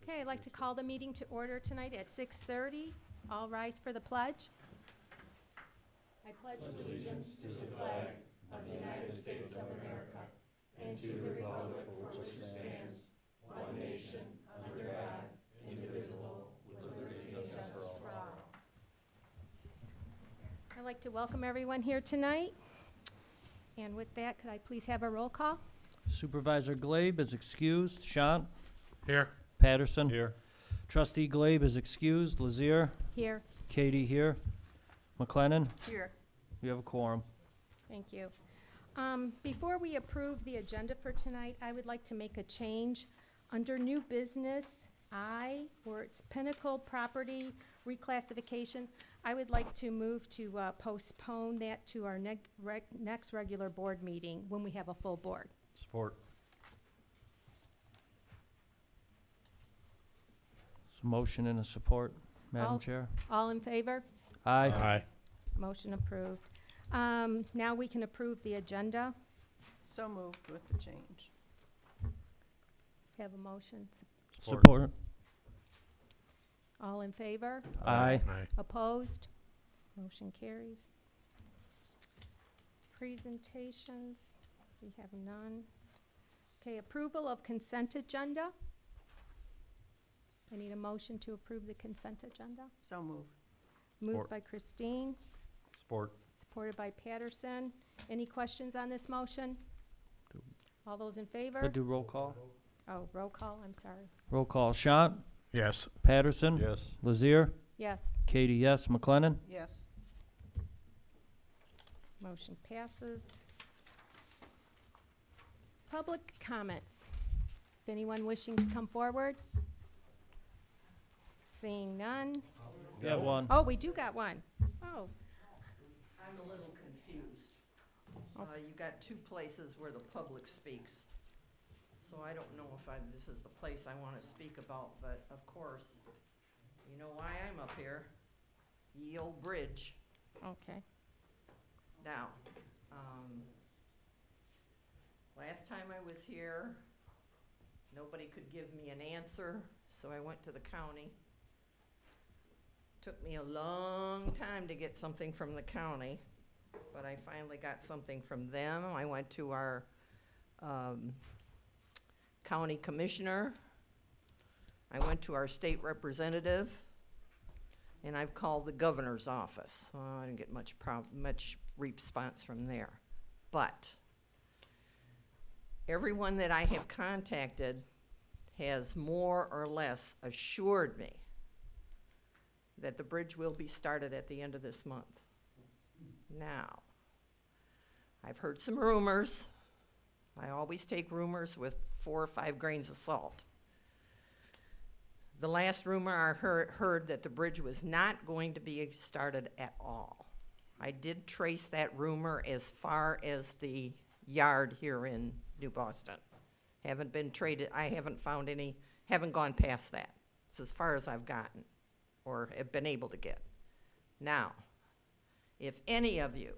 Okay, I'd like to call the meeting to order tonight at 6:30. All rise for the pledge. I pledge allegiance to the flag of the United States of America and to the republic for which it stands, one nation, under God, indivisible, with liberty and justice for all. I'd like to welcome everyone here tonight. And with that, could I please have a roll call? Supervisor Glabe is excused. Shant? Here. Patterson? Here. Trustee Glabe is excused. Lazier? Here. Katie here. McLennan? Here. We have a quorum. Thank you. Before we approve the agenda for tonight, I would like to make a change. Under new business, where it's Pinnacle Property Reclassification, I would like to move to postpone that to our next regular board meeting when we have a full board. Support. So motion and a support, Madam All- Chair. All in favor? Aye. Motion approved. Now we can approve the agenda. So moved with the change. Have a motion. Support. All in favor? Aye. Aye. Opposed? Motion carries. Presentations, we have none. Okay, approval of consent agenda. I need a motion to approve the consent agenda. So moved. Moved Support. by Christine, Support. supported by Patterson. Any questions on this motion? All those in favor? Could do roll call? Oh, roll call, I'm sorry. Roll call. Shant? Yes. Patterson? Yes. Lazier? Yes, Katie, yes. McLennan? Yes. motion passes. Public comments. If anyone wishing to come forward? Seeing none. Got one. Oh, we do got one. Oh, I'm a little confused. You got two places where the public speaks. So I don't know if this is the place I want to speak about, but of course, you know why I'm up here. Ye old bridge. okay. Now, last time I was here, nobody could give me an answer, so I went to the county. Took me a long time to get something from the county, but I finally got something from them. I went to our county commissioner. I went to our state representative, and I've called the governor's office. Well, I didn't get much response from there. But everyone that I have contacted has more or less assured me that the bridge will be started at the end of this month. Now, I've heard some rumors. I always take rumors with 4 or 5 grains of salt. The last rumor I heard that the bridge was not going to be started at all. I did trace that rumor as far as the yard here in New Boston. Haven't been traded, I haven't found any, haven't gone past that. It's as far as I've gotten or have been able to get. Now, if any of you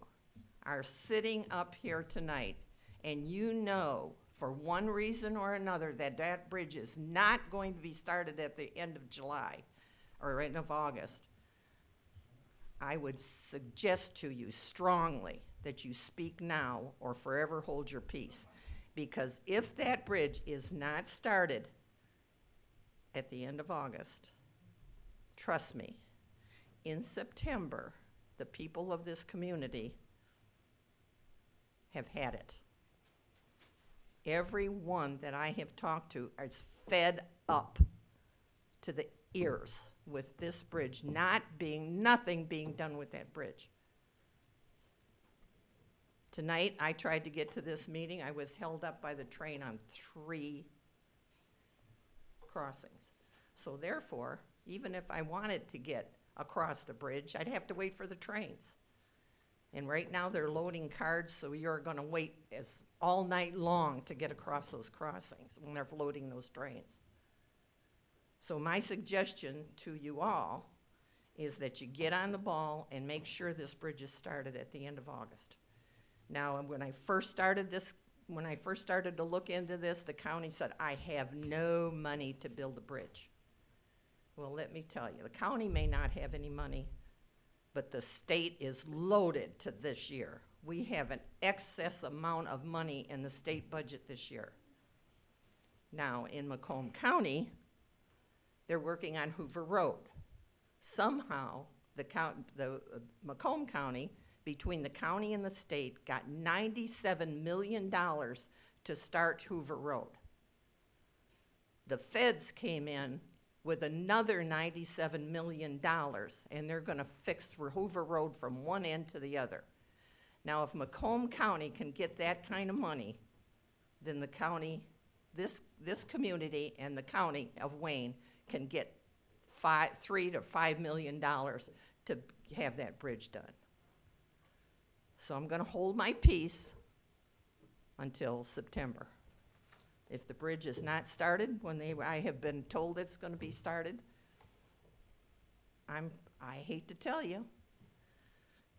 are sitting up here tonight and you know for one reason or another that that bridge is not going to be started at the end of July or end of August, I would suggest to you strongly that you speak now or forever hold your peace. Because if that bridge is not started at the end of August, trust me, in September, the people of this community have had it. Everyone that I have talked to is fed up to the ears with this bridge nothing being done with that bridge. Tonight, I tried to get to this meeting. I was held up by the train on 3 crossings. So therefore, even if I wanted to get across the bridge, I'd have to wait for the trains. And right now, they're loading cars, so you're gonna wait all night long to get across those crossings when they're loading those trains. So my suggestion to you all is that you get on the ball and make sure this bridge is started at the end of August. Now, when I first started to look into this, the county said, I have no money to build a bridge. Well, let me tell you, the county may not have any money, but the state is loaded to this year. We have an excess amount of money in the state budget this year. Now, in Macomb County, they're working on Hoover Road. Somehow, Macomb County, between the county and the state, got $97 million to start Hoover Road. The feds came in with another $97 million, and they're gonna fix Hoover Road from one end to the other. Now, if Macomb County can get that kind of money, then the county, this community and the county of Wayne can get $3 to $5 million to have that bridge done. So I'm gonna hold my peace until September. If the bridge is not started when I have been told it's gonna be started, I hate to tell you,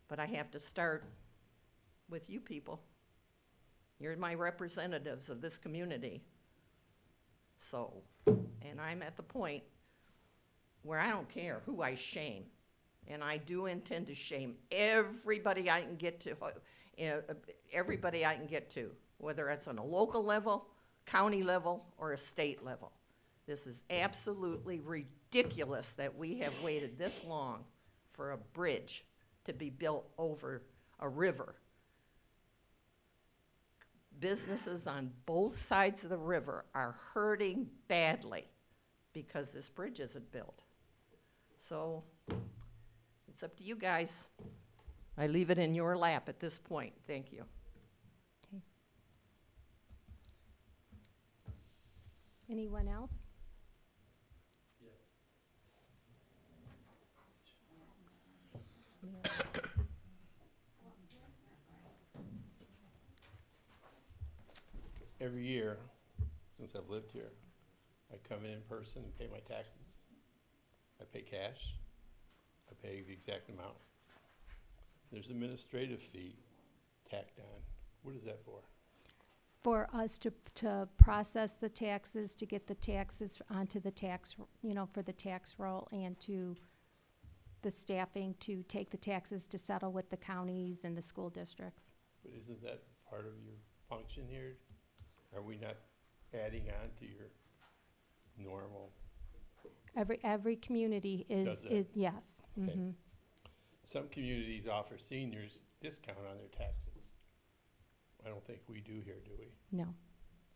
but I have to start with you people. You're my representatives of this community. So, and I'm at the point where I don't care who I shame. And I do intend to shame everybody I can get to, whether it's on a local level, county level, or a state level. This is absolutely ridiculous that we have waited this long for a bridge to be built over a river. Businesses on both sides of the river are hurting badly because this bridge isn't built. So it's up to you guys. I leave it in your lap at this point. Thank you. Okay. Anyone else? Yes. Every year, since I've lived here, I come in person and pay my taxes. I pay cash. I pay the exact amount. There's an administrative fee tacked on. What is that for? For us to process the taxes, to get the taxes onto the tax, for the tax roll, and to the staffing to take the taxes to settle with the counties and the school districts. But isn't that part of your function here? Are we not adding on to your normal? Every community Does that? yes. Okay. Mhm. Some communities offer seniors discount on their taxes. I don't think we do here, do we? No,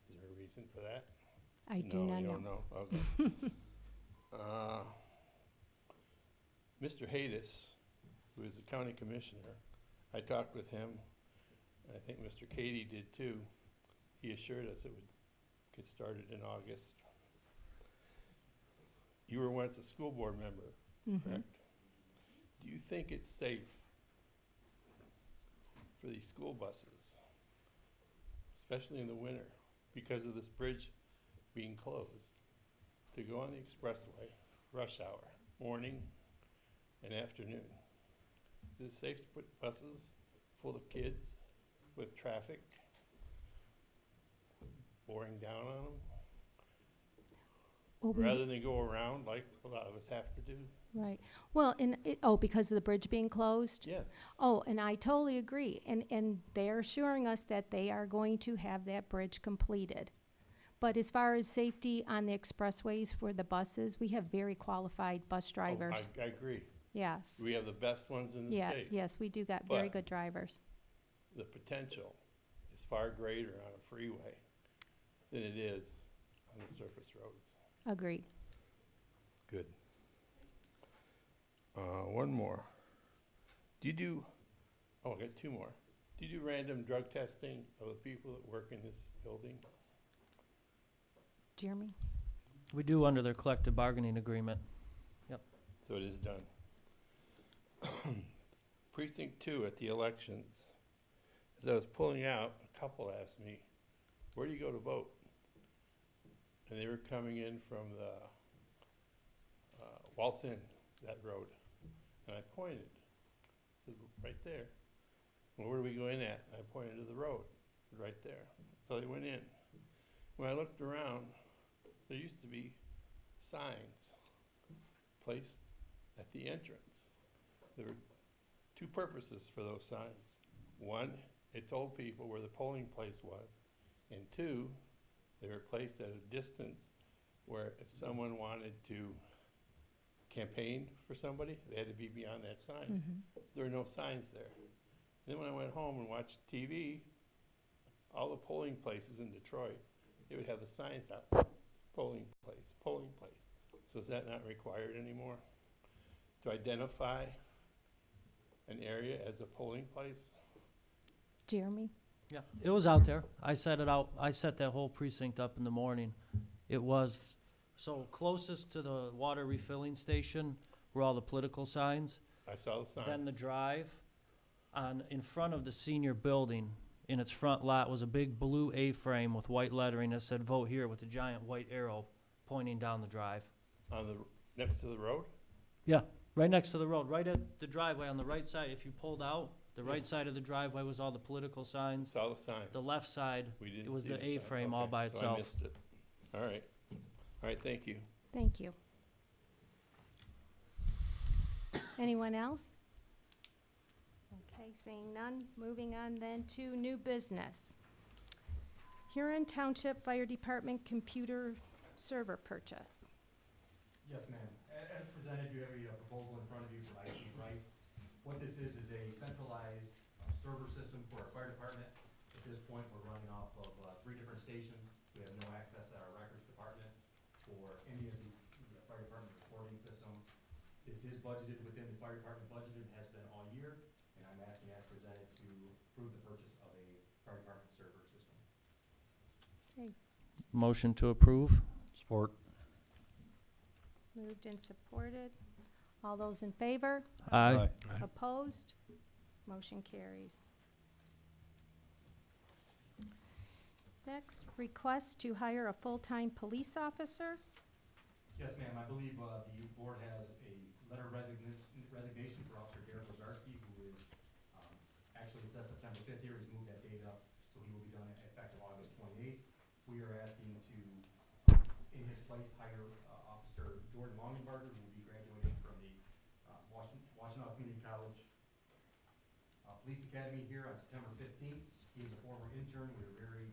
Is there a reason for that? I do not No, you know. don't know, okay. Mr. Hadis, who is the county commissioner, I talked with him, and I think Mr. Cady did too. He assured us it would get started in August. You were once a school board member, Mhm. correct? Do you think it's safe for these school buses, especially in the winter, because of this bridge being closed, to go on the expressway, rush hour, morning and afternoon? Is it safe to put buses full of kids with traffic boring down on them, Well, rather than go around like a lot of us have to do? right. Well, because of the bridge being closed? Yes. Oh, and I totally agree. And they're assuring us that they are going to have that bridge completed. But as far as safety on the expressways for the buses, we have very qualified bus drivers. Oh, I agree. Yes. We have the best ones in the Yeah, state. yes, we do got very But- good drivers. The potential is far greater on a freeway than it is on the surface roads. Agreed. Good. One more. Do you do, I got two more. Do you do random drug testing of the people that work in this building? Jeremy? We do under their collective bargaining agreement. So it is done. Precinct 2 at the elections. As I was pulling out, a couple asked me, where do you go to vote? And they were coming in from the Waltz Inn, that road. And I pointed, said, right there. Well, where do we go in at? And I pointed to the road, right there. So they went in. When I looked around, there used to be signs placed at the entrance. There were two purposes for those signs. One, it told people where the polling place was, and two, they were placed at a distance where if someone wanted to campaign for somebody, they had to be beyond that sign. There were no signs there. Then when I went home and watched TV, all the polling places in Detroit, they would have the signs out, polling place, polling place. So is that not required anymore? To identify an area as a polling place? Jeremy? Yeah, it was out there. I set it out, I set that whole precinct up in the morning. It was, so closest to the water refilling station were all the political signs. I saw the signs. Then the drive, in front of the senior building, in its front lot was a big blue A-frame with white lettering that said "Vote Here" with a giant white arrow pointing down the drive. On the, next to the road? Yeah, right next to the road, right at the driveway on the right side. If you pulled out, the right side of the driveway was all the political signs. Saw the signs. The left side, We didn't it was see the sign. A-frame all Okay, by so I itself. missed it. All right. All right, thank you. Thank you. Anyone else? Okay, seeing none, moving on then to new business. Huron Township Fire Department computer server purchase. Yes, ma'am. As presented, you have a proposal in front of you from IT Right. What this is a centralized server system for our fire department. At this point, we're running off of 3 different stations. We have no access at our records department for any of the fire department reporting systems. This is budgeted within the fire department budget and has been all year, and I'm asking as presented to approve the purchase of a fire department server system. Motion to approve. Support. Moved and supported. All those in favor? Aye. Opposed? Motion carries. Next, request to hire a full-time police officer. Yes, ma'am. I believe the board has a letter of resignation for Officer Derek Wazarski, who is, actually it says September 5th here. He's moved that date up, so he will be done effective August 28th. We are asking to, in his place, hire Officer Jordan Longenbarger, who will be graduating from the Washtenaw Community College Police Academy here on September 15th. He is a former intern. We are very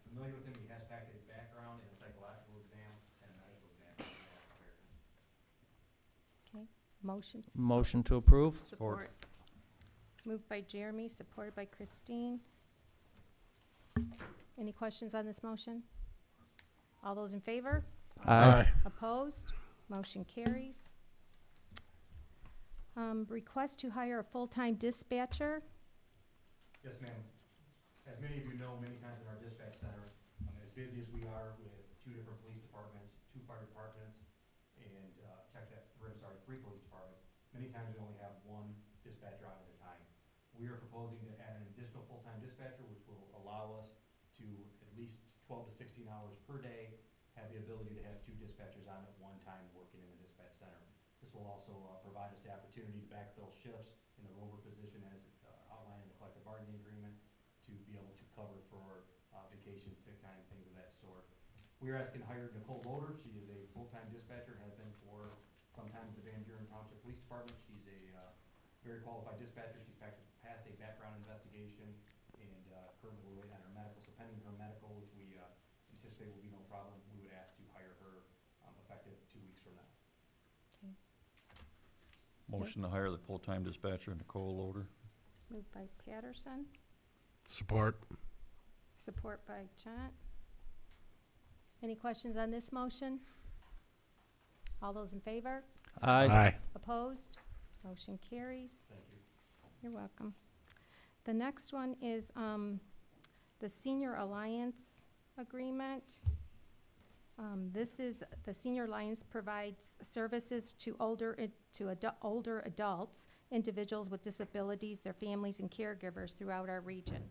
familiar with him. He has packed a background in a psychological exam and a medical exam. Okay, motion. Motion to approve. Support. Moved by Jeremy, supported by Christine. Any questions on this motion? All those in favor? Aye. Opposed? Motion carries. Request to hire a full-time dispatcher. Yes, ma'am. As many of you know, many times in our dispatch center, as busy as we are with 2 different police departments, 2 fire departments, and, 3 police departments, many times we only have 1 dispatcher on at a time. We are proposing to add an additional full-time dispatcher, which will allow us to at least 12 to 16 hours per day, have the ability to have 2 dispatchers on at one time working in the dispatch center. This will also provide us the opportunity to backfill shifts in the rover position as outlined in the collective bargaining agreement to be able to cover for vacation, sick time, things of that sort. We are asking to hire Nicole Loader. She is a full-time dispatcher, has been for some time at the Van Buren Township Police Department. She's a very qualified dispatcher. She's passed a background investigation, and currently we're waiting on her medical. So pending her medical, which we anticipate will be no problem, we would ask to hire her effective 2 weeks from now. Motion to hire the full-time dispatcher, Nicole Loader. Moved by Patterson, Support. support by Jennett. Any questions on this motion? All those in favor? Aye. Opposed? Motion carries. Thank you. You're welcome. The next one is the Senior Alliance Agreement. This is, the Senior Alliance provides services to older adults, individuals with disabilities, their families, and caregivers throughout our region.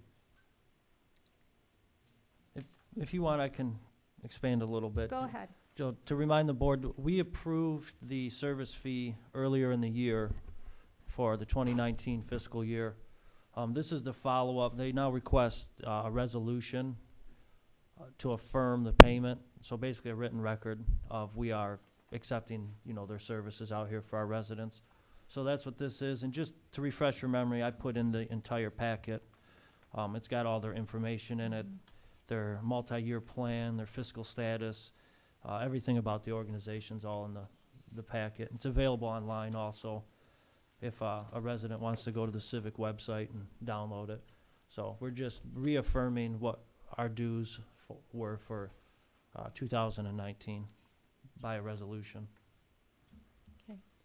If you want, I can expand a little bit. Go ahead. Joe, to remind the board, we approved the service fee earlier in the year for the 2019 fiscal year. This is the follow-up. They now request a resolution to affirm the payment. So basically a written record of we are accepting, you know, their services out here for our residents. So that's what this is, and just to refresh your memory, I put in the entire packet. It's got all their information in it, their multi-year plan, their fiscal status, everything about the organization's all in the packet. It's available online also, if a resident wants to go to the civic website and download it. So we're just reaffirming what our dues were for 2019 by a resolution.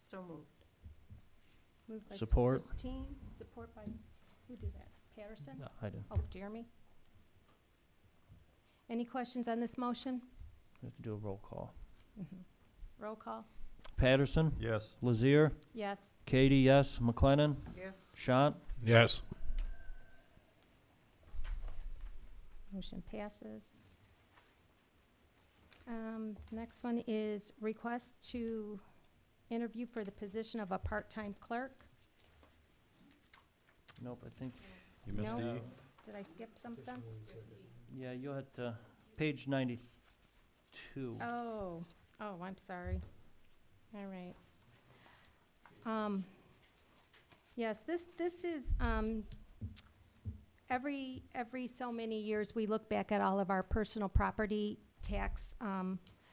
So moved. Moved by Support. Christine, support by, who did that? Patterson? No, I didn't. Oh, Jeremy? Any questions on this motion? We have to do a roll call. Roll call? Patterson, Yes. Lazier, Yes. Katie, yes, McLennan, Yes. Shant, Yes. Motion passes. Next one is request to interview for the position of a part-time clerk. nope, I think, You missed No. D. Did I skip something? yeah, you had, page 92. Oh, I'm sorry. All right. Yes, this is, every so many years, we look back at all of our personal property tax,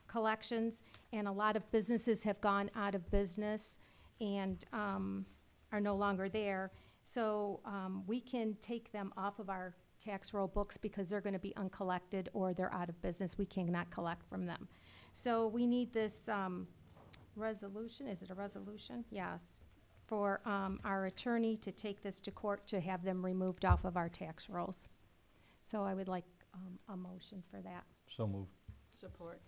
collections, and a lot of businesses have gone out of business and, are no longer there. So, we can take them off of our tax roll books because they're gonna be uncollected or they're out of business. We cannot collect from them. So we need this, resolution, is it a resolution? Yes, for, our attorney to take this to court to have them removed off of our tax rolls. So I would like, a motion for that. So moved. Support.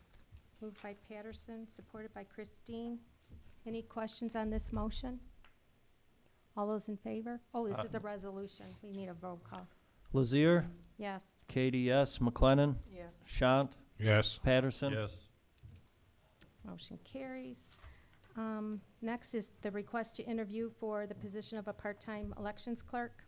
Moved by Patterson, supported by Christine. Any questions on this motion? All those in favor? Oh, this is a resolution. We need a roll call. Lazier, Yes. Katie, yes, McLennan, Yes. Shant, Yes. Patterson. Yes. Motion carries. Next is the request to interview for the position of a part-time elections clerk.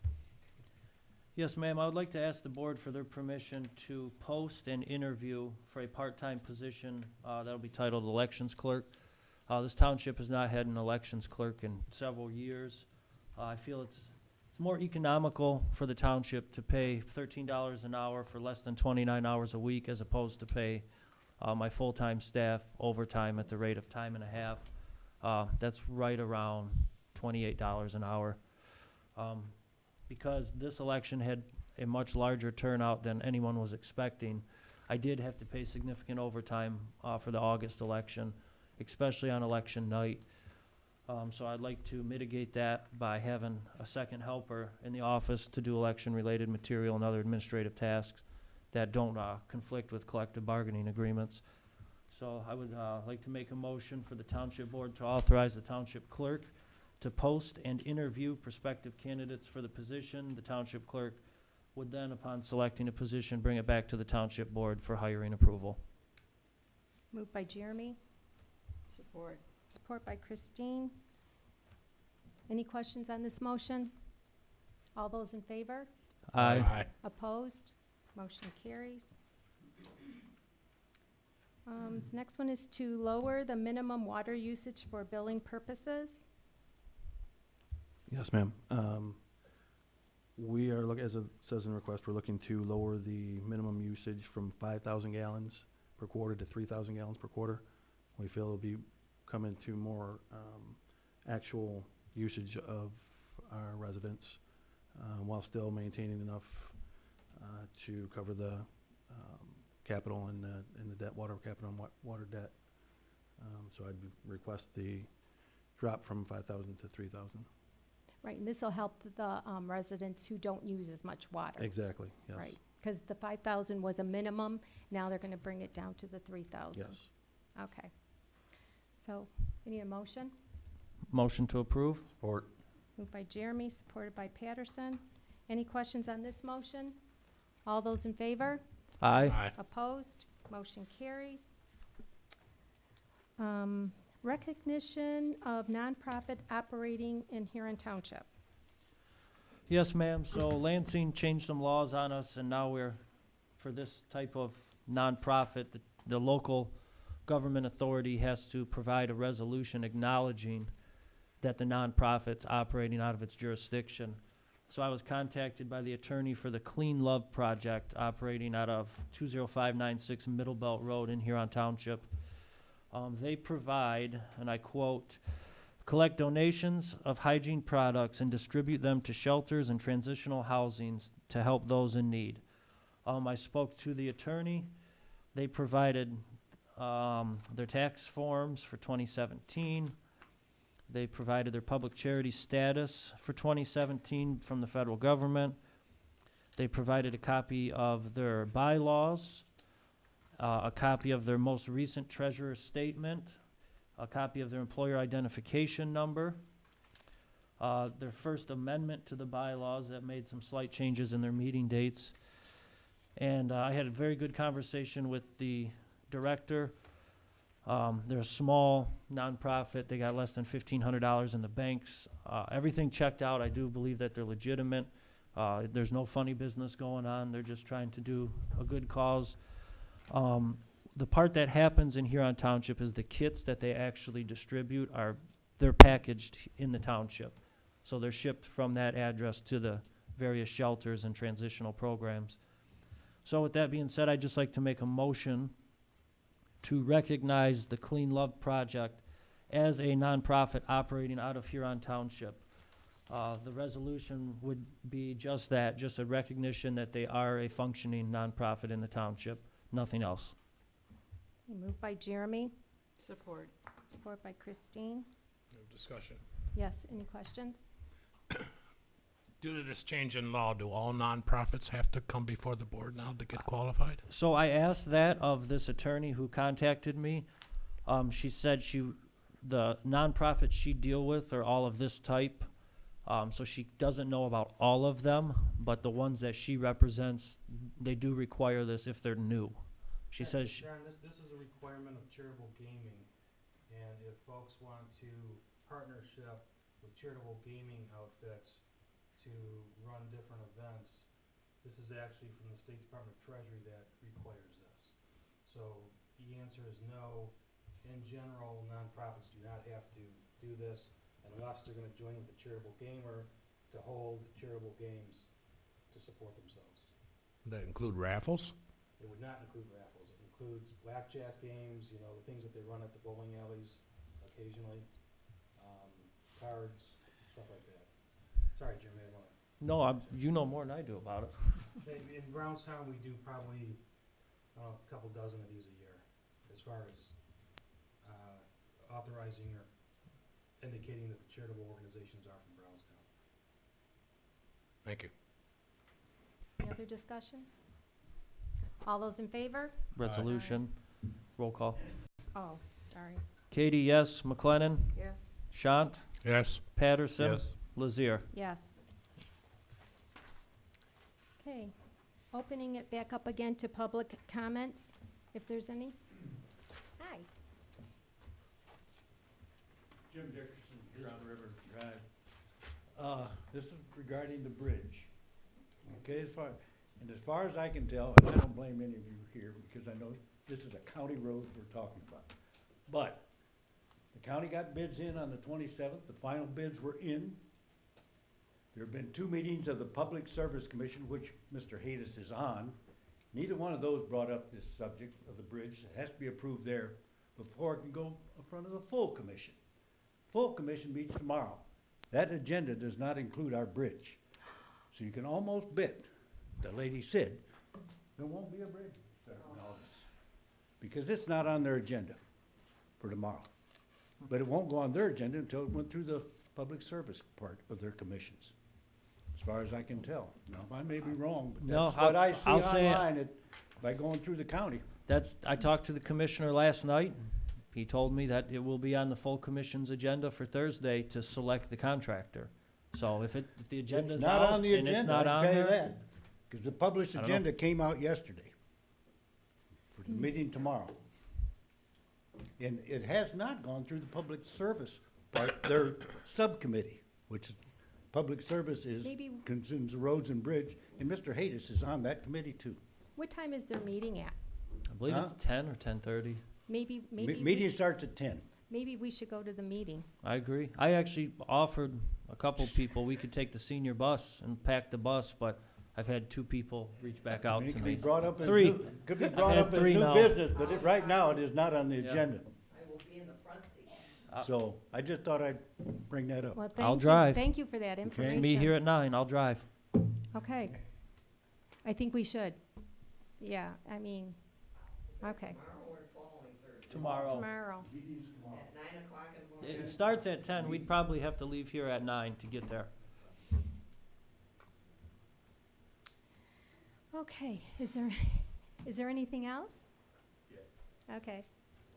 Yes, ma'am, I would like to ask the board for their permission to post an interview for a part-time position, that'll be titled elections clerk. This township has not had an elections clerk in several years. I feel it's more economical for the township to pay $13 an hour for less than 29 hours a week as opposed to pay my full-time staff overtime at the rate of time and a half. That's right around $28 an hour. Because this election had a much larger turnout than anyone was expecting, I did have to pay significant overtime for the August election, especially on election night. So I'd like to mitigate that by having a second helper in the office to do election-related material and other administrative tasks that don't conflict with collective bargaining agreements. So I would like to make a motion for the township board to authorize the township clerk to post and interview prospective candidates for the position. The township clerk would then, upon selecting a position, bring it back to the township board for hiring approval. Moved by Jeremy, Support. support by Christine. Any questions on this motion? All those in favor? Aye. Opposed? Motion carries. Next one is to lower the minimum water usage for billing purposes. Yes, ma'am. We are looking, as it says in the request, we're looking to lower the minimum usage from 5,000 gallons per quarter to 3,000 gallons per quarter. We feel it'll be coming to more actual usage of our residents while still maintaining enough to cover the capital and the debt, water capital and water debt. So I'd request the drop from 5,000 to 3,000. Right, and this will help the residents who don't use as much water. Exactly, yes. Right, because the 5,000 was a minimum, now they're going to bring it down to the 3,000. Yes. Okay. So, we need a motion. Motion to approve? Support. Moved by Jeremy, supported by Patterson. Any questions on this motion? All those in favor? Aye. Opposed? Motion carries. Recognition of nonprofit operating in Huron Township. Yes, ma'am. So Lansing changed some laws on us, and now we're, for this type of nonprofit, the local government authority has to provide a resolution acknowledging that the nonprofit's operating out of its jurisdiction. So I was contacted by the attorney for the Clean Love Project operating out of 20596 Middle Belt Road in Huron Township. They provide, and I quote, collect donations of hygiene products and distribute them to shelters and transitional housings to help those in need. I spoke to the attorney. They provided their tax forms for 2017. They provided their public charity status for 2017 from the federal government. They provided a copy of their bylaws, a copy of their most recent treasurer's statement, a copy of their employer identification number, their first amendment to the bylaws that made some slight changes in their meeting dates. And I had a very good conversation with the director. They're a small nonprofit. They got less than $1,500 in the banks. Everything checked out. I do believe that they're legitimate. There's no funny business going on. They're just trying to do a good cause. The part that happens in Huron Township is the kits that they actually distribute they're packaged in the township. So they're shipped from that address to the various shelters and transitional programs. So with that being said, I'd just like to make a motion to recognize the Clean Love Project as a nonprofit operating out of Huron Township. The resolution would be just that, just a recognition that they are a functioning nonprofit in the township, nothing else. Moved by Jeremy, Support. support by Christine. No discussion. Yes, any questions? Due to this change in law, do all nonprofits have to come before the board now to get qualified? So I asked that of this attorney who contacted me. She said the nonprofits she deal with are all of this type. So she doesn't know about all of them, but the ones that she represents, they do require this if they're new. She says, Sharon, this is a requirement of charitable gaming, and if folks want to partnership with charitable gaming outfits to run different events, this is actually from the State Department of Treasury that requires this. So the answer is no. In general, nonprofits do not have to do this unless they're gonna join with a charitable gamer to hold charitable games to support themselves. That include raffles? It would not include raffles. It includes blackjack games, you know, the things that they run at the bowling alleys occasionally, cards, stuff like that. Sorry, Jim, I want to. no, you know more than I do about it. In Brownstown, we do probably, a couple dozen of these a year, as far as authorizing or indicating that the charitable organizations are from Brownstown. Thank you. Any other discussion? All those in favor? Resolution, roll call. Oh, sorry. Katie, yes. McLennan? Yes. Shant? Yes. Patterson? Yes. Lazier? Yes. Okay, opening it back up again to public comments, if there's any. Hi. Jim Dickerson, Huron River Drive. This is regarding the bridge. Okay, as far as I can tell, and I don't blame any of you here because I know this is a county road we're talking about. But the county got bids in on the 27th, the final bids were in. There have been 2 meetings of the Public Service Commission, which Mr. Hayes is on. Neither one of those brought up this subject of the bridge. It has to be approved there before it can go in front of the full commission. Full commission meets tomorrow. That agenda does not include our bridge. So you can almost bet, the lady said, there won't be a bridge starting in August. Because it's not on their agenda for tomorrow. But it won't go on their agenda until it went through the public service part of their commissions, as far as I can tell. Now, I may be wrong, but No, that's what I see I'll say- online by going through the county. I talked to the commissioner last night. He told me that it will be on the full commission's agenda for Thursday to select the contractor. So if the agenda's It's not out on the and it's agenda, not I on tell you there, that. Because the published I don't know. agenda came out yesterday for the meeting tomorrow. And it has not gone through the public service part, their subcommittee, which is, public service is, Maybe- consumes the roads and bridge, and Mr. Hayes is on that committee too. What time is their meeting at? I believe it's Huh? 10 or 10:30. Maybe Meeting starts at 10. maybe we should go to the meeting. I agree. I actually offered a couple people, we could take the senior bus and pack the bus, but I've had 2 people reach back out It to could be me. brought up as 3. new, could be brought had up as 3 new now. business, but right now it is not on the Yeah. agenda. I will be in the front seat. So I just thought I'd bring that up. Well, I'll thank you, drive. thank you for that It's information. me here at 9, I'll drive. Okay. I think we should. Yeah, I mean, okay, Tomorrow or following Thursday? Tomorrow. tomorrow. At 9 o'clock in the morning? It starts at 10, we'd probably have to leave here at 9 to get there. Okay, is there anything else? Yes. Okay.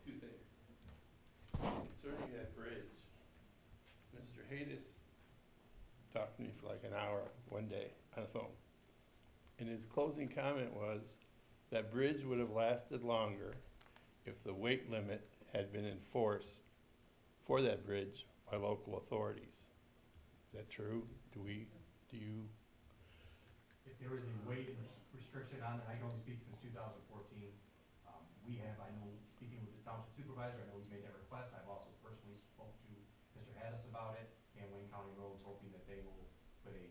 2 things. Concerning that bridge, Mr. Haydes talked to me for like an hour one day on the phone. And his closing comment was, that bridge would have lasted longer if the weight limit had been enforced for that bridge by local authorities. Is that true? Do you, If there is a weight restriction on it, I can only speak since 2014. We have, I know, speaking with the township supervisor, I know he's made that request. I've also personally spoke to Mr. Haddis about it, and Wayne County Roads, hoping that they will put a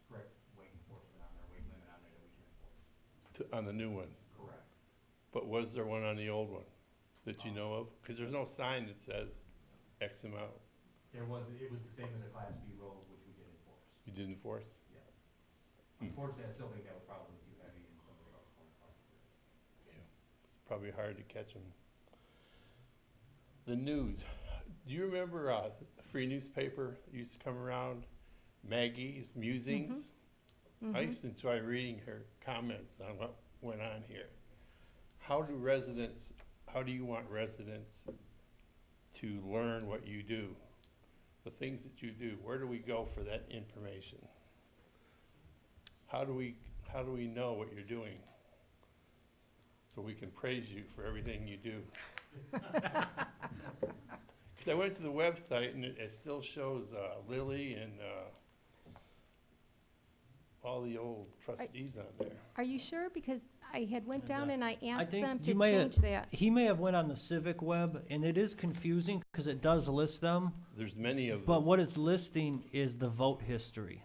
strict weight enforcement on their weight limit on there that we can enforce. on the new one? Correct. But was there one on the old one that you know of? Because there's no sign that says X amount. It was the same as a Class B road, which we did enforce. You did enforce? Yes. Hmm. Unfortunately, I still think that was probably too heavy and somebody else going across the bridge. It's probably hard to catch them. The news. Do you remember a free newspaper that used to come around? Maggie's Musings? I used to enjoy reading her comments on what went on here. How do you want residents to learn what you do? The things that you do, where do we go for that information? How do we know what you're doing? So we can praise you for everything you do. 'Cause I went to the website and it still shows Lily and all the old trustees on there. Are you sure? Because I had went down and I asked think them you to may have- change that. He may have went on the Civic web, and it is confusing, because it does list them, There's many of but them. what it's listing is the vote history.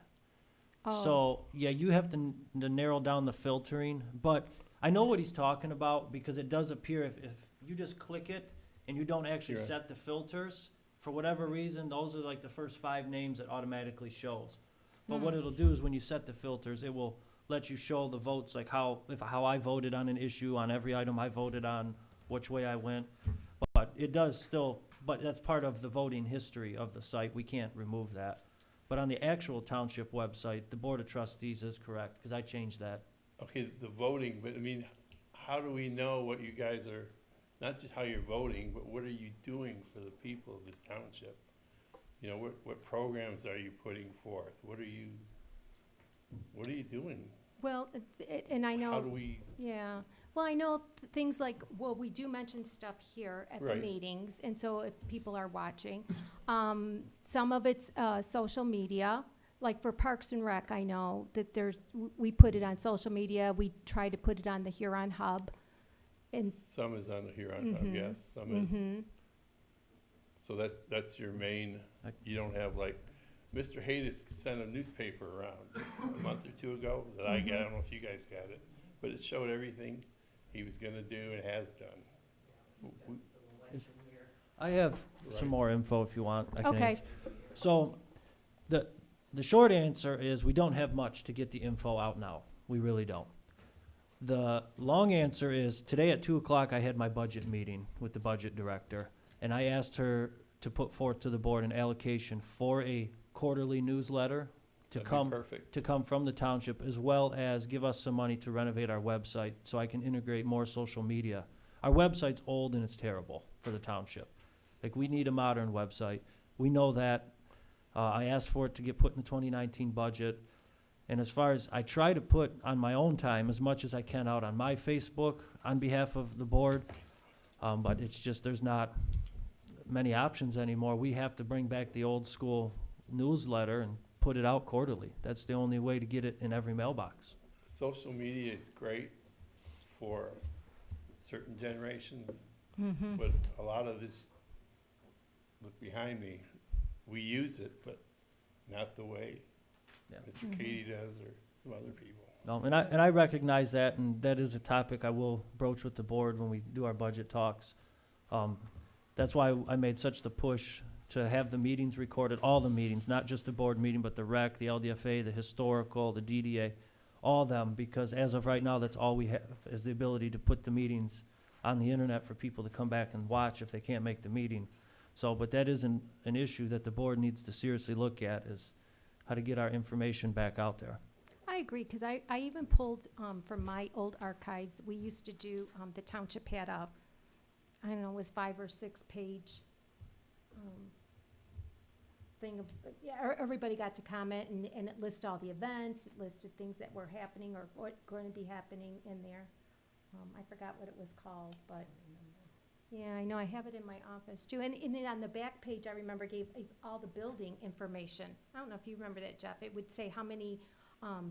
Oh, So, yeah, you have to narrow down the filtering, but I know what he's talking about, because it does appear if you just click it and you don't actually Right. set the filters, for whatever reason, those are like the first 5 names it automatically shows. But what it'll do is when you set the filters, it will let you show the votes, like how I voted on an issue, on every item I voted on, which way I went. But it does still, but that's part of the voting history of the site, we can't remove that. But on the actual township website, the Board of Trustees is correct, because I changed that. Okay, the voting, but I mean, how do we know what you guys are, not just how you're voting, but what are you doing for the people of this township? You know, what programs are you putting forth? What are you doing? well, and I know. How do we, Yeah, well, I know things like, well, we do mention stuff here at the Right. meetings, and so if people are watching. Some of it's, social media, like for Parks and Rec, I know that we put it on social media, we try to put it on the Huron Hub. And, some is on the Huron Hub, Mhm. yes, some is. mhm, So that's your main, you don't have like, Mr. Haydes sent a newspaper around a month or 2 ago that I got, I don't know if you guys got it, but it showed everything he was gonna do and has done. W- I have Right. some more info if you want. I can Okay. answer. So, the short answer is we don't have much to get the info out now. We really don't. The long answer is today at 2 o'clock I had my budget meeting with the budget director, and I asked her to put forth to the board an allocation for a quarterly newsletter to That'd be come perfect. from the township, as well as give us some money to renovate our website so I can integrate more social media. Our website's old and it's terrible for the township. Like, we need a modern website. We know that. I asked for it to get put in the 2019 budget. And as far as, I try to put on my own time as much as I can out on my Facebook on behalf of the board. But it's just, there's not many options anymore. We have to bring back the old school newsletter and put it out quarterly. That's the only way to get it in every mailbox. Social media is great for certain generations, Mm-hmm. But a lot of this, look behind me, we use it, but not the way Yeah. Mr. Mhm. Katie does or some other people. No, and I recognize that, and that is a topic I will broach with the board when we do our budget talks. That's why I made such the push to have the meetings recorded, all the meetings, not just the board meeting, but the rec, the LDFA, the historical, the DDA, all of them, because as of right now, that's all we have, is the ability to put the meetings on the internet for people to come back and watch if they can't make the meeting. So, but that is an issue that the board needs to seriously look at, is how to get our information back out there. I agree, because I even pulled from my old archives, we used to do, the township had a, I don't know, it was 5 or 6 page thing of, yeah, everybody got to comment, and it listed all the events, it listed things that were happening or what going to be happening in there. I forgot what it was called, but, yeah, I know, I have it in my office too. And then on the back page, I remember gave all the building information. I don't know if you remember that, Jeff. It would say how many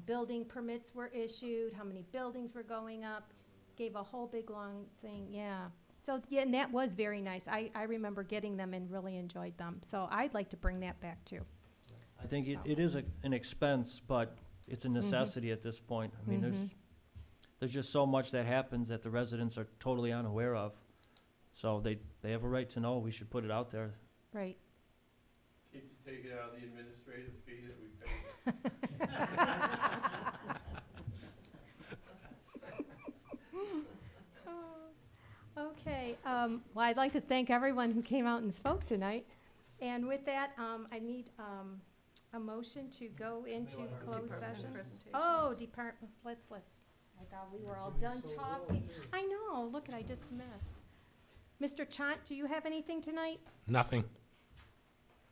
building permits were issued, how many buildings were going up, gave a whole big long thing, yeah. So, yeah, and that was very nice. I remember getting them and really enjoyed them. So I'd like to bring that back too. I think it is an expense, but it's a necessity at this point. I mean, there's just so much that happens that the residents are totally unaware of. So they have a right to know. We should put it out there. Right. Can't you take it out of the administrative fee that we pay? Okay, well, I'd like to thank everyone who came out and spoke tonight. And with that, I need a motion to go into closed session. Oh, department, let's, I thought we were all done talking. I know, look, I just missed. Mr. Chant, do you have anything tonight? Nothing.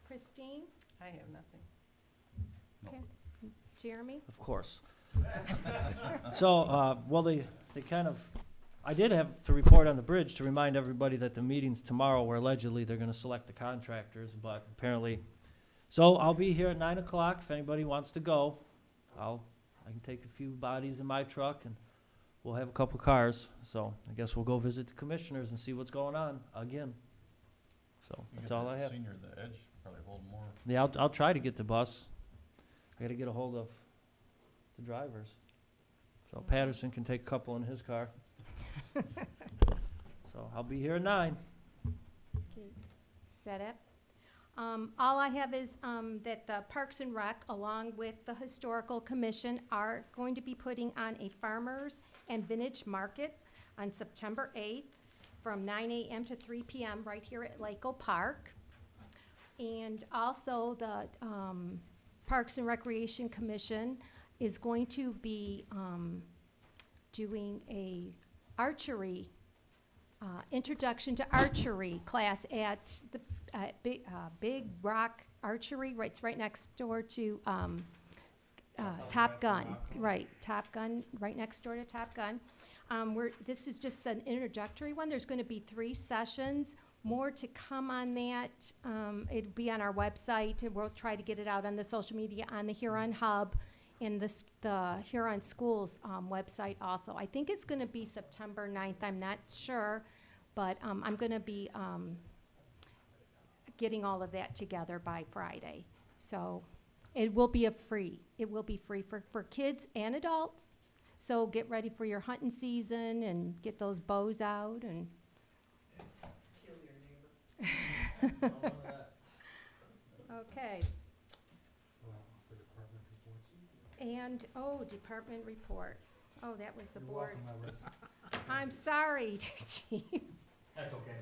Christine? I have nothing. Okay. Jeremy? Of course. So, well, they kind of, I did have to report on the bridge to remind everybody that the meeting's tomorrow where allegedly they're gonna select the contractors, but apparently, so I'll be here at 9 o'clock if anybody wants to go. I can take a few bodies in my truck and we'll have a couple cars. So I guess we'll go visit the commissioners and see what's going on again. So that's all I have. Senior, the edge, probably hold more. Yeah, I'll try to get the bus. I gotta get a hold of the drivers. So Patterson can take a couple in his car. So I'll be here at 9. Okay. Is that it? All I have is that the Parks and Rec, along with the Historical Commission, are going to be putting on a farmers and vintage market on September 8th from 9 a.m. to 3 p.m. right here at Lako Park. And also the Parks and Recreation Commission is going to be doing a archery, introduction to archery class at the Big Rock Archery, right, it's right next door to Top Gun, right, Top Gun, right next door to Top Gun. This is just an introductory one. There's going to be 3 sessions. More to come on that. It'll be on our website, and we'll try to get it out on the social media, on the Huron Hub, and the Huron Schools website also. I think it's going to be September 9th. I'm not sure, but I'm going to be getting all of that together by Friday. So it will be free for kids and adults. So get ready for your hunting season and get those bows out and. Kill your neighbor. Okay. And, department reports. Oh, that was the board's. I'm sorry, Chief. That's okay.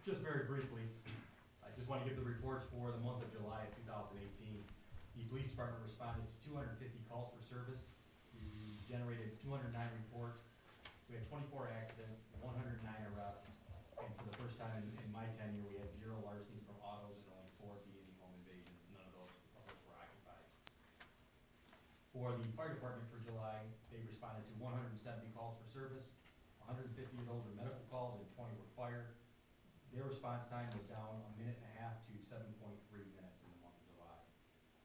Just very briefly, I just want to give the reports for the month of July of 2018. The police department responded to 250 calls for service. We generated 209 reports. We had 24 accidents, 109 arrests, and for the first time in my tenure, we had 0 larcenies from autos and only 4 B&E home invasions. None of those were occupied. For the fire department for July, they responded to 170 calls for service. 150 of those were medical calls and 20 were fire. Their response time was down 1.5 minutes to 7.3 minutes in the month of July.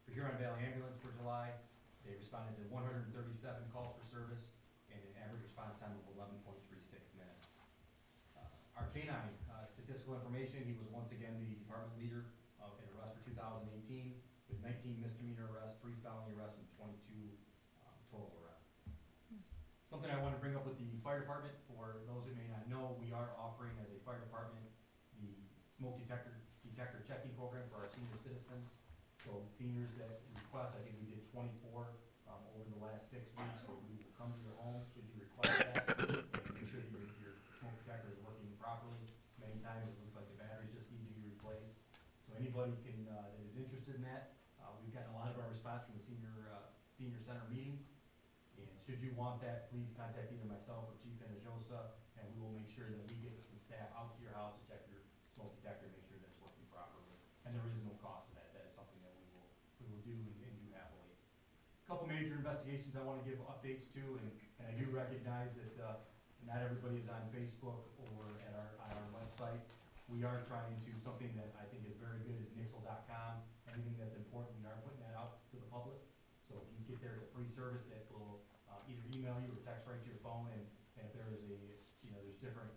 For Huron Valley Ambulance for July, they responded to 137 calls for service and an average response time of 11.36 minutes. Our K-9, statistical information, he was once again the department leader in arrests for 2018, with 19 misdemeanor arrests, 3 felony arrests, and 22 total arrests. Something I want to bring up with the fire department, for those who may not know, we are offering as a fire department the smoke detector checking program for our senior citizens. So seniors that request, I think we did 24 over the last 6 weeks, where we will come to your home should you request that, and make sure that your smoke detector is working properly. Many times it looks like the batteries just need to be replaced. So anybody can, that is interested in that, we've gotten a lot of our response from the senior center meetings. And should you want that, please contact either myself or Chief Hinojosa, and we will make sure that we get some staff out to your house to check your smoke detector, make sure that it's working properly. And there is no cost to that. That is something that we will do and do happily. A couple major investigations I want to give updates to, and I do recognize that not everybody is on Facebook or on our website. We are trying to, something that I think is very good is nixle.com. Anything that's important, we are putting that out to the public. So if you get there, it's a free service that will either email you or text right to your phone, and if there is a, there's different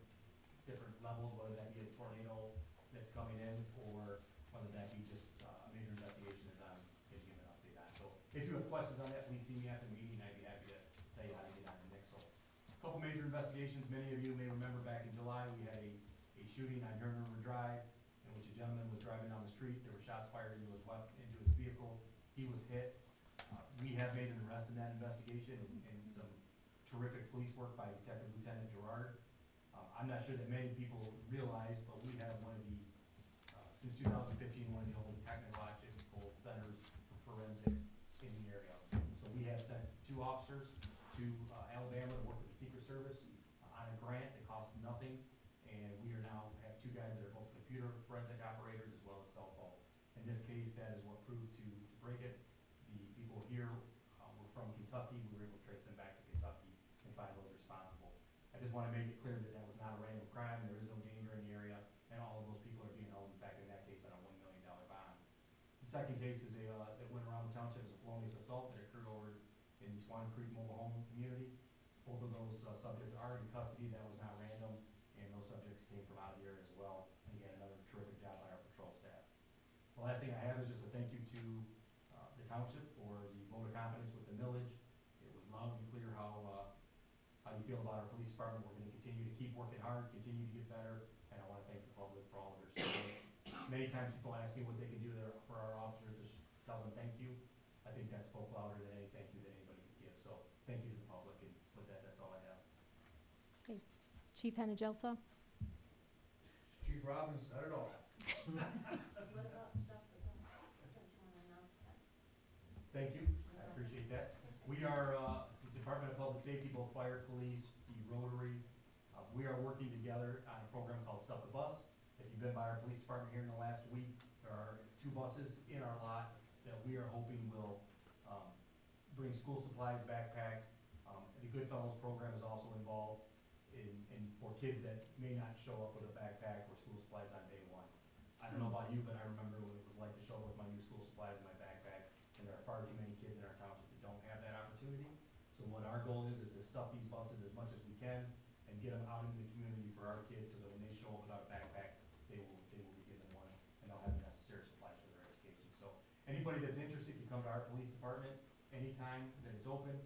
levels, whether that be a tornado that's coming in, or whether that be just a major investigation is on, giving you an update on. So if you have questions on that, please see me after the meeting. I'd be happy to tell you how to get on the Nixle. A couple major investigations. Many of you may remember back in July, we had a shooting on Huron River Drive, in which a gentleman was driving down the street. There were shots fired into his vehicle. He was hit. We have made an arrest in that investigation, and some terrific police work by Detective Lieutenant Gerard. I'm not sure that many people realize, but we have one of the, since 2015, one of the only technological centers for forensics in the area. So we have sent 2 officers to Alabama to work with the Secret Service on a grant that costs nothing, and we are now have 2 guys that are both computer forensic operators as well as cell phone. In this case, that is what proved to break it. The people here were from Kentucky. We were able to trace them back to Kentucky and find those responsible. I just want to make it clear that that was not a random crime. There is no danger in the area, and all of those people are being held, in fact, in that case, on a $1 million bond. The second case is that went around the township as a felonious assault that occurred over in the Swan Creek mobile home community. Both of those subjects are in custody. That was not random, and those subjects came from out of the area as well. And again, another terrific job by our patrol staff. The last thing I have is just a thank you to the township for the vote of confidence with the millage. It was loud and clear how you feel about our police department. We're going to continue to keep working hard, continue to get better, and I want to thank the public for all of their support. Many times people ask me what they can do there for our officers, just tell them thank you. I think that spoke louder than any thank you that anybody could give. So thank you to the public, and with that, that's all I have. Chief Hinojosa? Chief Robbins said it all. Thank you, I appreciate that. We are, the Department of Public Safety, both fire, police, the Rotary, we are working together on a program called Stuff the Bus. If you've been by our police department here in the last week, there are 2 buses in our lot that we are hoping will bring school supplies, backpacks. The Goodfellows program is also involved in for kids that may not show up with a backpack or school supplies on day 1. I don't know about you, but I remember what it was like to show up with my new school supplies in my backpack, and there are far too many kids in our township that don't have that opportunity. So what our goal is to stuff these buses as much as we can and get them out into the community for our kids, so that when they show up without a backpack, they will be given one, and they'll have the necessary supplies for their education. So anybody that's interested can come to our police department anytime that it's open.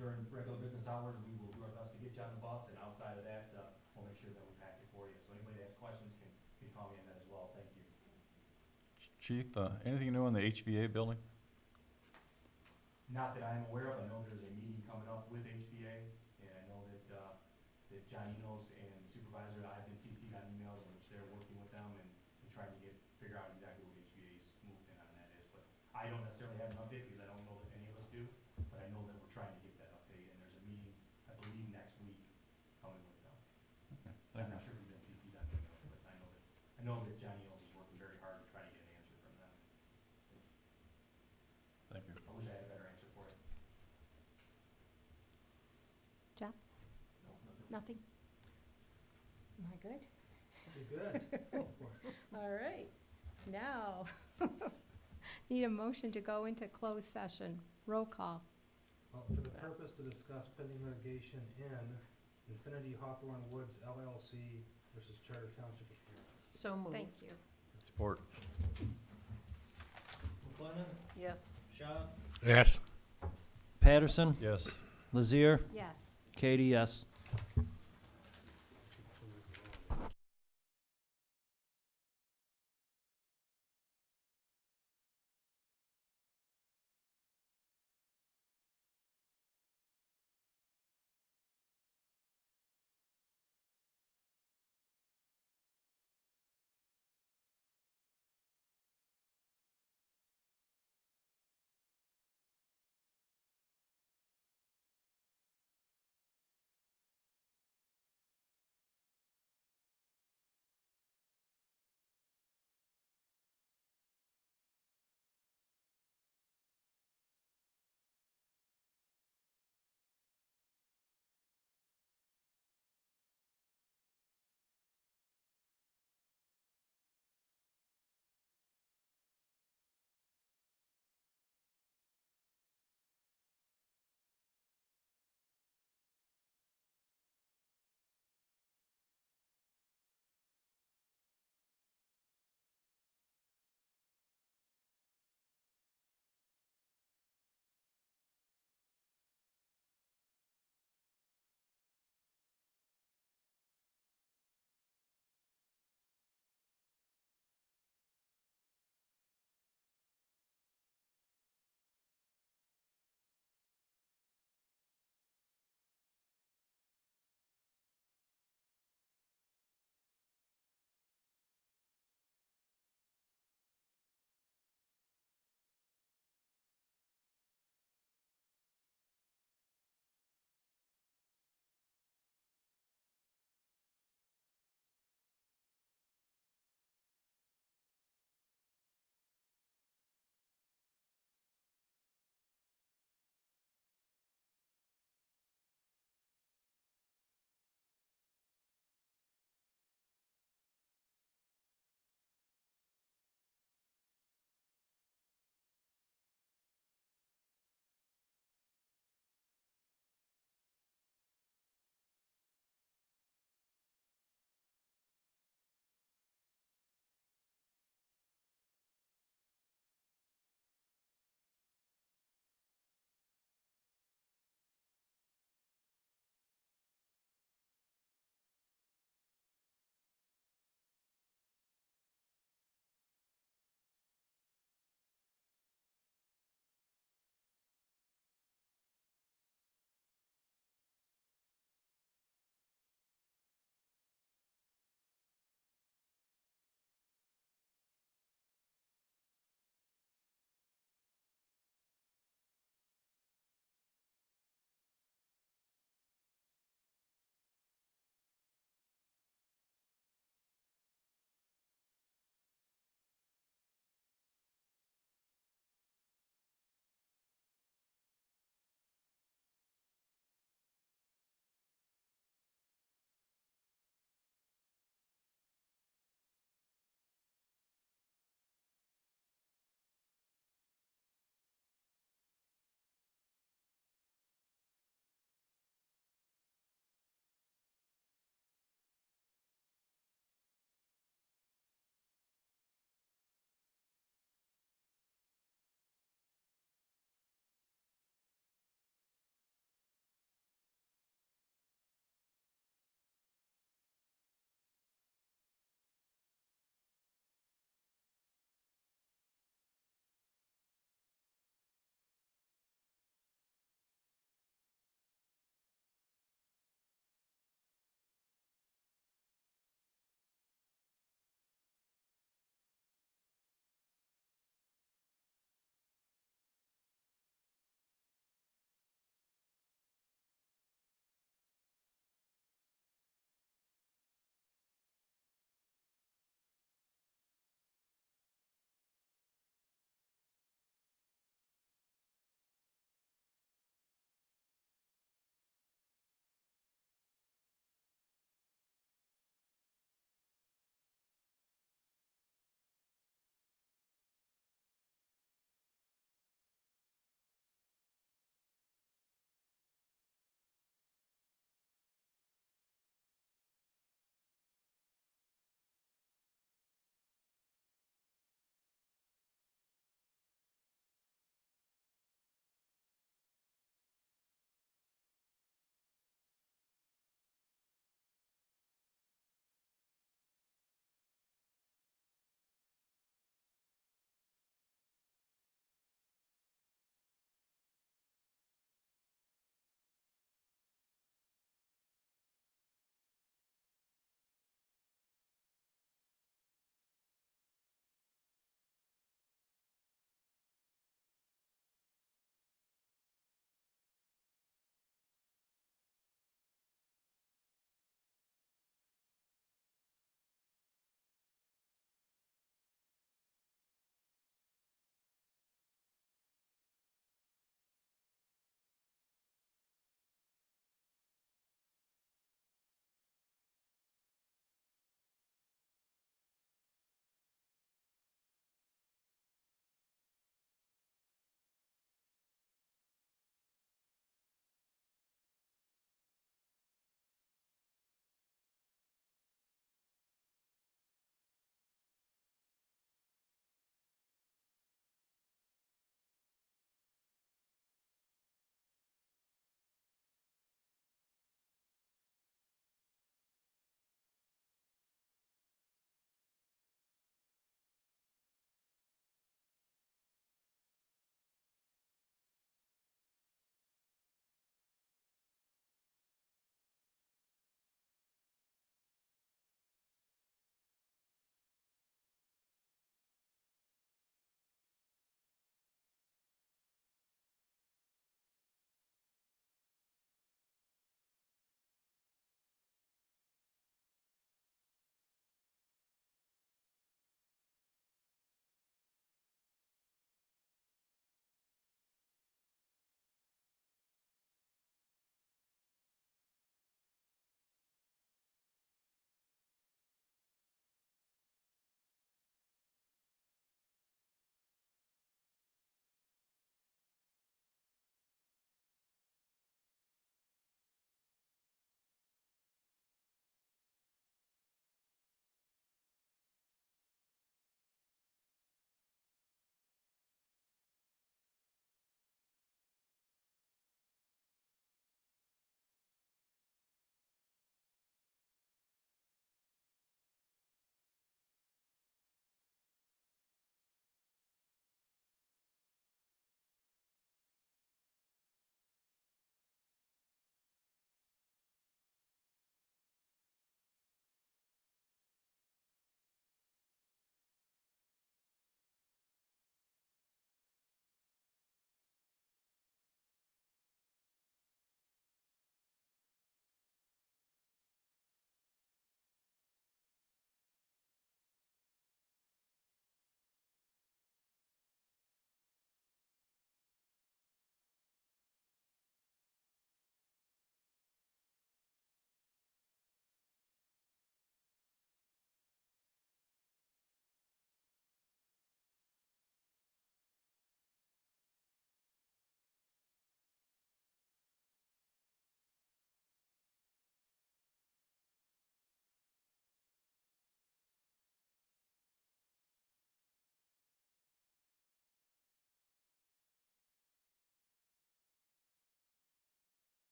During regular business hours, we will do our best to get you on the bus, and outside of that, we'll make sure that we pack it for you. So anybody that has questions can call me on that as well. Thank you. Chief, anything new on the HVA building? Not that I'm aware of. I know there's a meeting coming up with HVA, and I know that John Enos and the supervisor, I've been CC'd on emails in which they're working with them and trying to figure out exactly what HVA's movement on that is. But I don't necessarily have an update, because I don't know that any of us do, but I know that we're trying to get that update, and there's a meeting, I believe, next week coming with them. Okay, I'm thank you. not sure if you've been CC'd on emails, but I know that John Enos is working very hard to try to get an answer from them. Thank you. I wish I had a better answer for it. Jeff? No, nothing. Nothing? Am I good? Pretty good. All right. Now, need a motion to go into closed session. Roll call. Well, for the purpose to discuss pending litigation in Infinity Hawthorne Woods LLC versus Charter Township experience. So moved. Thank you. Support. McLennan? Yes. Shaw? Yes. Patterson? Yes. Lazier? Yes. Katie, yes.